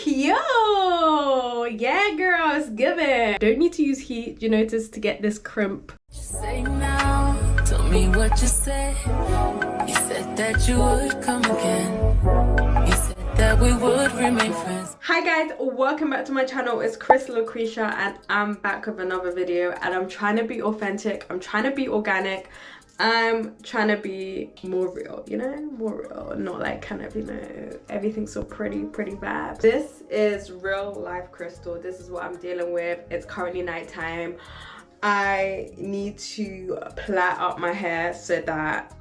Yo, yeah girl, it's given. Don't need to use heat, you notice, to get this crimp. Say now, tell me what you said. You said that you would come again. You said that we would remain friends. Hi guys, welcome back to my channel. It's Krystle Lucretia and I'm back with another video, and I'm trying to be authentic, I'm trying to be organic, I'm trying to be more real, you know, more real, not like kind of, you know, everything's so pretty vibes. This is real life Krystle. This is what I'm dealing with. It's currently nighttime. I need to plait up my hair so that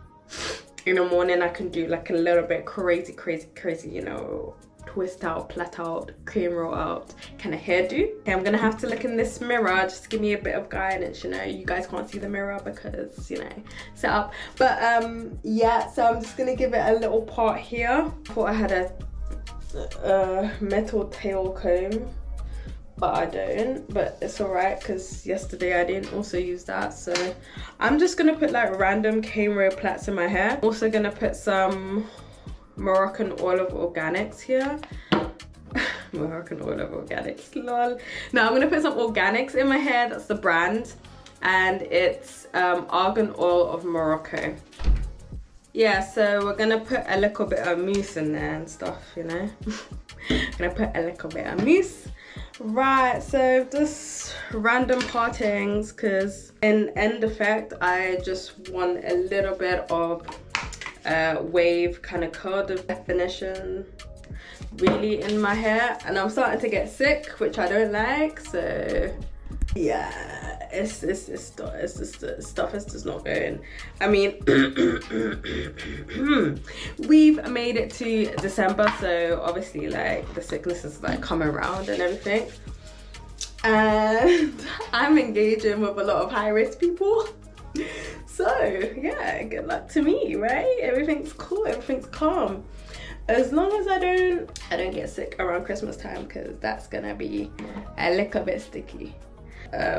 in the morning I can do like a little bit crazy, you know, twist out, plait out, cream roll out kind of hairdo. Okay, I'm gonna have to look in this mirror just to give me a bit of guidance, you know. You guys can't see the mirror because, you know, set up. But yeah, so I'm just gonna give it a little part here. I thought I had a metal tail comb, but I don't, but it's all right because yesterday I didn't also use that. So I'm just gonna put like random cane roll plaits in my hair. Also gonna put some Moroccan oil of organics here. Moroccan oil of organics, lol. Now I'm gonna put some organics in my hair. That's the brand, and it's argan oil of Morocco. Yeah, so we're gonna put a little bit of mousse in there and stuff, you know. Gonna put a little bit of mousse. Right, so just random partings, because in end effect I just want a little bit of wave kind of curl definition really in my hair, and I'm starting to get sick, which I don't like. So yeah, it's just the stuff is just not going. I mean, we've made it to December, so obviously like the sickness is like coming around and everything, and I'm engaging with a lot of high-risk people. So yeah, good luck to me, right? Everything's cool, everything's calm, as long as I don't get sick around Christmas time, because that's gonna be a little bit sticky. Get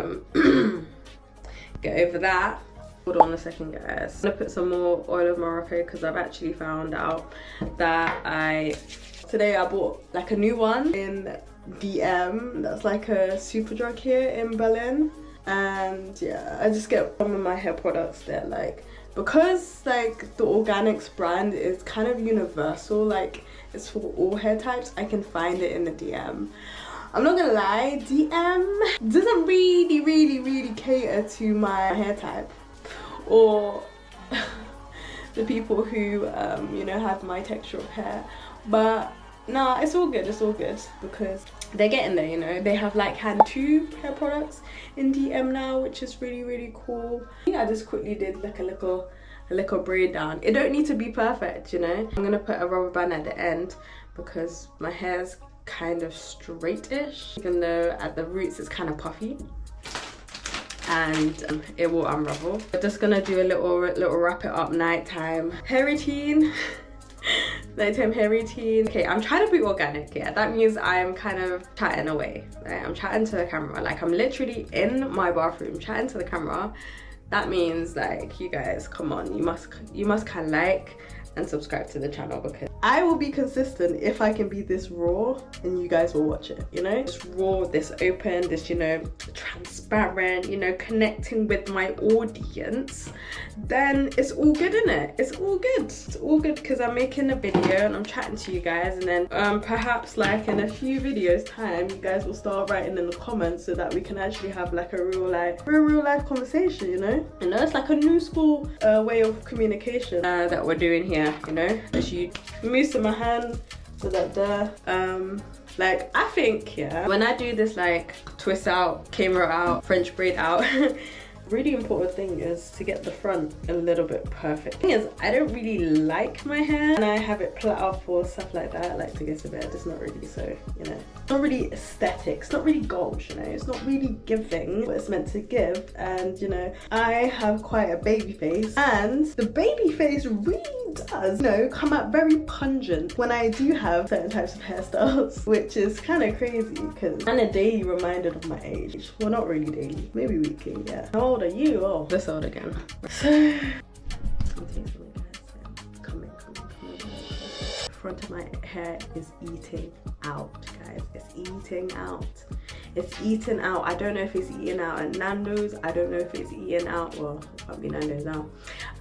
over that. Hold on a second, guys. I'm gonna put some more oil of Morocco because I've actually found out that today I bought like a new one in DM. That's like a Superdrug here in Berlin. And yeah, I just get some of my hair products there, like, because like the organics brand is kind of universal, like it's for all hair types. I can find it in the DM. I'm not gonna lie, DM doesn't really cater to my hair type or the people who you know, have my texture of hair. But nah, it's all good, because they're getting there, you know. They have like hand tube hair products in DM now, which is really cool. I think I just quickly did like a little braid down. It don't need to be perfect, you know. I'm gonna put a rubber band at the end because my hair's kind of straightish, even though at the roots it's kind of puffy, and it will unravel. I'm just gonna do a little wrap it up nighttime hair routine. Nighttime hair routine. Okay, I'm trying to be organic. Yeah, that means I'm kind of chatting away, right? I'm chatting to the camera, like I'm literally in my bathroom chatting to the camera. That means like, you guys, come on, you must kind of like and subscribe to the channel, because I will be consistent if I can be this raw and you guys will watch it, you know. This raw, this open, this, you know, transparent, you know, connecting with my audience, then it's all good, innit? It's all good because I'm making a video and I'm chatting to you guys, and then perhaps like in a few videos time you guys will start writing in the comments so that we can actually have like a real life conversation, you know. And it's like a new school way of communication that we're doing here, you know. As you mousse in my hand so that like, I think, yeah, when I do this like twist out, camera out, French braid out, really important thing is to get the front a little bit perfect. The thing is, I don't really like my hair and I have it plait up or stuff like that. I like to get to bed. It's not really, so, you know, it's not really aesthetic, it's not really gold, you know, it's not really giving what it's meant to give. And you know, I have quite a baby face, and the baby face really does, you know, come out very pungent when I do have certain types of hairstyles, which is kind of crazy because I'm a daily reminder of my age. Well, not really daily, maybe weekly. Yeah. How old are you? Oh, this old again. So front of my hair is eating out, guys. It's eating out. It's eating out. I don't know if it's eating out at Nando's. I don't know if it's eating out, well, it can't be Nando's now.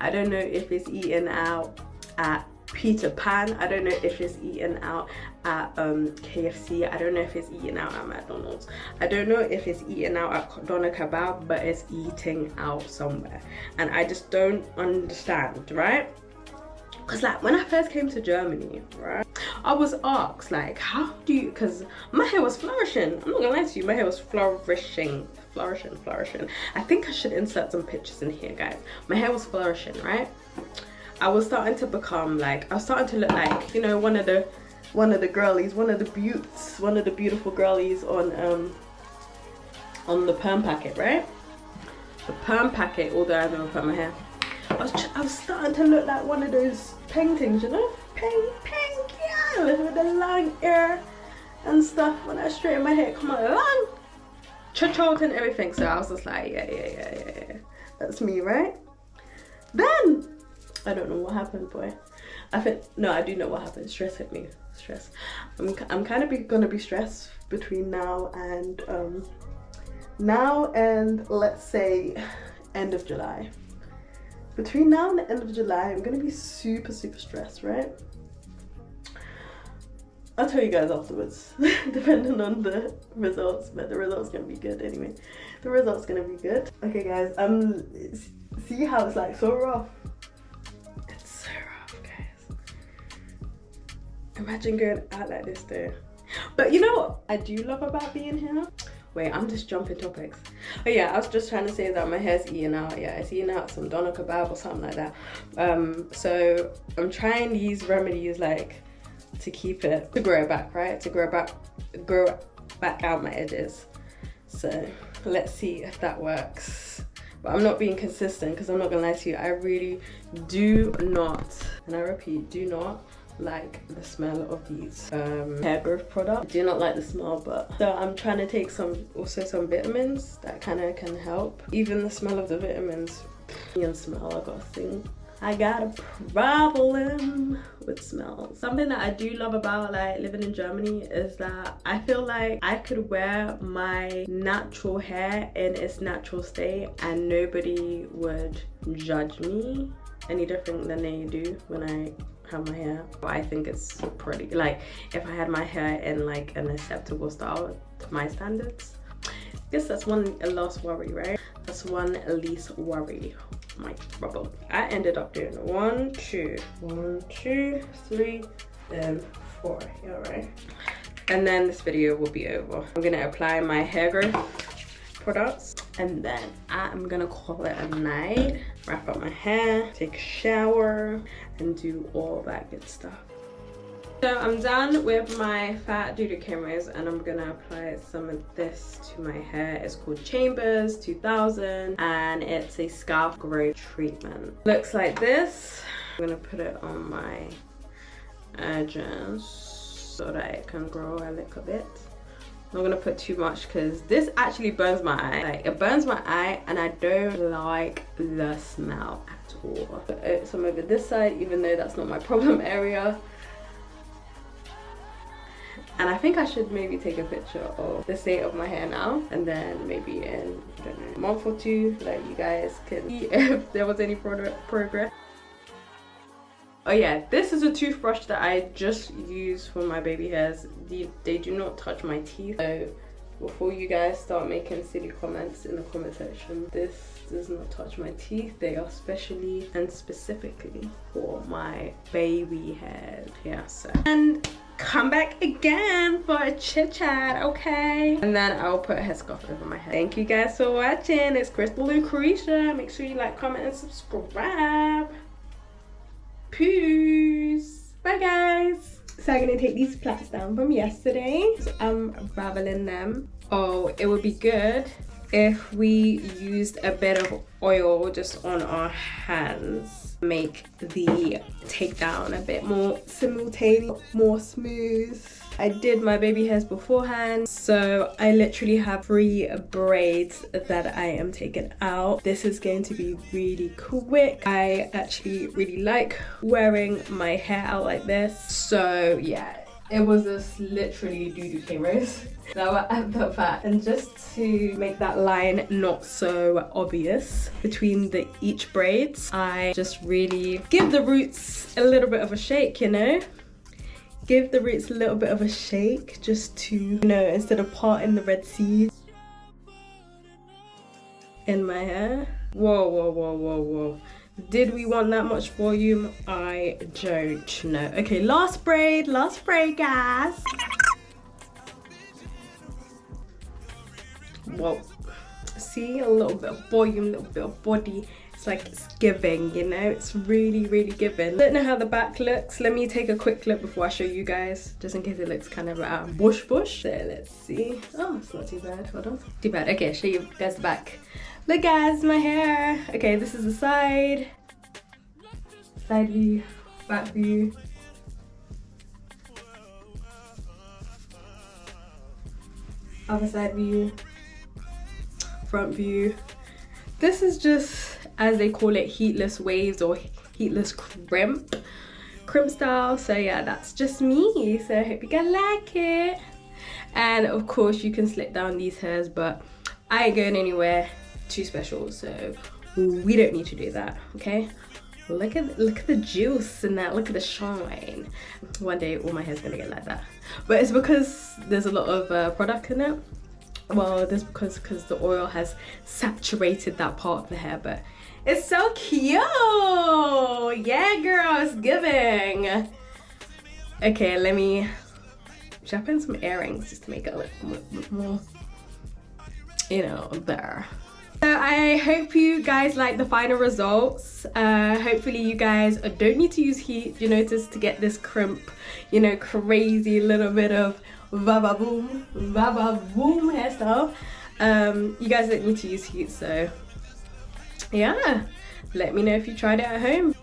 I don't know if it's eating out at Peter Pan. I don't know if it's eaten out at KFC. I don't know if it's eaten out at McDonald's. I don't know if it's eaten out at Doner Kebab, but it's eating out somewhere. And I just don't understand, right? Because like when I first came to Germany, right, I was asked like, how do you, because my hair was flourishing. I'm not gonna lie to you, my hair was flourishing. I think I should insert some pictures in here, guys. My hair was flourishing, right? I was starting to become like, I was starting to look like, you know, one of the girlies, one of the beautiful girlies on the perm packet, right? The perm packet, although I've never put my hair. I was starting to look like one of those paintings, you know? Pink, yeah, with the long hair and stuff. When I straighten my hair, come on, long, cha-cha and everything. So I was just like, yeah, that's me, right? Then I don't know what happened, boy. I think, no, I do know what happened. Stress hit me. Stress. I'm kind of gonna be stressed between now and let's say end of July. Between now and the end of July, I'm gonna be super stressed, right? I'll tell you guys afterwards, depending on the results, but the results gonna be good anyway. The results gonna be good. Okay, guys. See how it's like so rough. Imagine going out like this though. But you know what I do love about being here? Wait, I'm just jumping topics. Oh yeah, I was just trying to say that my hair's eating out. Yeah, it's eating out some doner kebab or something like that. So I'm trying these remedies like to keep it, to grow it back, right? To grow back out my edges. So let's see if that works. But I'm not being consistent because I'm not gonna lie to you. I really do not, and I repeat, do not like the smell of these hair growth products. I do not like the smell, but so I'm trying to take some vitamins that kind of can help. Even the smell of the vitamins and smell, I got a problem with smells. Something that I do love about like living in Germany is that I feel like I could wear my natural hair in its natural state and nobody would judge me any different than they do when I have my hair. I think it's pretty, like if I had my hair in like an acceptable style to my standards. I guess that's one last worry, right? That's one least worry. My trouble. I ended up doing 1, 2, 3, and 4. Yeah, right. And then this video will be over. I'm gonna apply my hair growth products and then I'm gonna call it a night. Wrap up my hair, take a shower, and do all that good stuff. So I'm done with my fat doodle cameras and I'm gonna apply some of this to my hair. It's called Chambers 2000 and it's a scalp growth treatment. Looks like this. I'm gonna put it on my edges so that it can grow a little bit. I'm not gonna put too much because this actually burns my eye. Like, it burns my eye and I don't like the smell at all. Put some over this side, even though that's not my problem area. And I think I should maybe take a picture of the state of my hair now, and then maybe in, I don't know, a month or two, like you guys can see if there was any progress. Oh yeah, this is a toothbrush that I just use for my baby hairs. They do not touch my teeth. So before you guys start making silly comments in the comment section, this does not touch my teeth. They are specially and specifically for my baby hairs. Yeah, so. And come back again for a chit chat, okay? And then I'll put a head scarf over my head. Thank you guys for watching. It's Krystle Lucretia. Make sure you like, comment, and subscribe. Peace. Bye guys. So I'm gonna take these plaits down from yesterday. So I'm raveling them. Oh, it would be good if we used a bit of oil just on our hands. Make the takedown a bit more simultaneous, more smooth. I did my baby hairs beforehand, so I literally have 3 braids that I am taking out. This is going to be really quick. I actually really like wearing my hair out like this. So yeah, it was just literally doo-doo cameras that were at the back. And just to make that line not so obvious between each braids, I just really give the roots a little bit of a shake, you know? Give the roots a little bit of a shake just to, you know, instead of parting the Red Sea in my hair. Whoa, whoa, whoa, whoa, whoa. Did we want that much volume? I don't know. Okay, last braid, guys. Whoa. See, a little bit of volume, a little bit of body. It's like it's giving, you know? It's really, really giving. I don't know how the back looks. Let me take a quick look before I show you guys, just in case it looks kind of bush. So let's see. Oh, it's not too bad. Hold on. Too bad. Okay, I'll show you guys the back. Look guys, my hair. Okay, this is the side view, back view. Other side view, front view. This is just, as they call it, heatless waves or heatless crimp style. So yeah, that's just me. So I hope you guys like it. And of course you can slit down these hairs, but I ain't going anywhere too special, so we don't need to do that. Okay, look at the juice in that, look at the shine. One day all my hair's gonna get like that, but it's because there's a lot of product in it. Well, that's because the oil has saturated that part of the hair, but it's so cute. Yeah girl, it's giving. Okay, should I put in some earrings just to make it look more, you know, there. So I hope you guys like the final results. Hopefully you guys don't need to use heat, you know, just to get this crimp, you know, crazy little bit of va-va-boom hairstyle. You guys don't need to use heat, so yeah. Let me know if you tried it at home.